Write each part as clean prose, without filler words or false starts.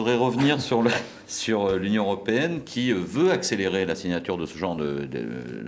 voudrais revenir sur l'Union européenne qui veut accélérer la signature de ce genre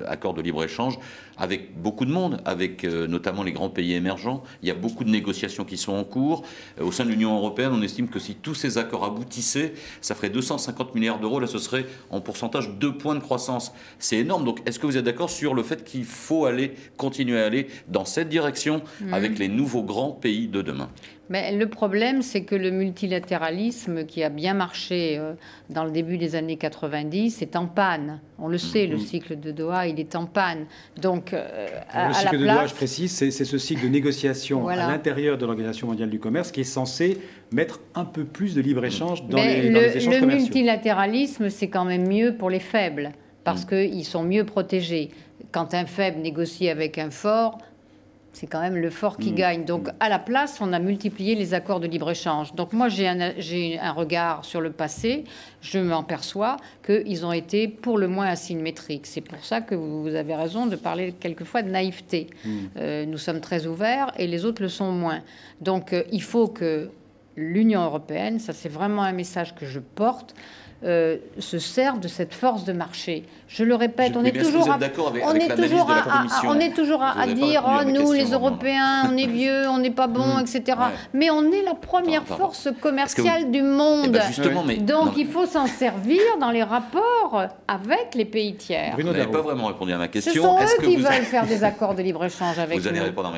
d'accord de libre-échange avec beaucoup de monde, avec notamment les grands pays émergents. Il y a beaucoup de négociations qui sont en cours. Au sein de l'Union européenne, on estime que si tous ces accords aboutissaient, ça ferait 250 milliards d'euros. Là, ce serait en pourcentage 2 points de croissance. C'est énorme. Donc, est-ce que vous êtes d'accord sur le fait qu'il faut continuer à aller dans cette direction avec les nouveaux grands pays de demain? Mais le problème, c'est que le multilatéralisme qui a bien marché dans le début des années 90 est en panne. On le sait, le cycle de Doha, il est en panne. Donc, le cycle de Doha, je précise, c'est ce cycle de négociation à l'intérieur de l'Organisation mondiale du commerce qui est censé mettre un peu plus de libre-échange dans les échanges commerciaux. Le multilatéralisme, c'est quand même mieux pour les faibles, parce qu'ils sont mieux protégés. Quand un faible négocie avec un fort, c'est quand même le fort qui gagne. Donc, à la place, on a multiplié les accords de libre-échange. Donc, moi, j'ai un regard sur le passé. Je m'en perçois qu'ils ont été pour le moins asymétriques. C'est pour ça que vous avez raison de parler quelquefois de naïveté. Nous sommes très ouverts et les autres le sont moins. Donc, il faut que l'Union européenne, ça c'est vraiment un message que je porte, se servent de cette force de marché. Je le répète, on est toujours à dire oh, nous les Européens, on est vieux, on n'est pas bon, etc. Ouais. Mais on est la première force commerciale du monde. Donc il faut s'en servir dans les rapports avec les pays tiers. Vous n'avez pas vraiment répondu à ma question. Ce sont eux qui veulent faire des accords de libre-échange avec nous. Vous allez répondre à ma question.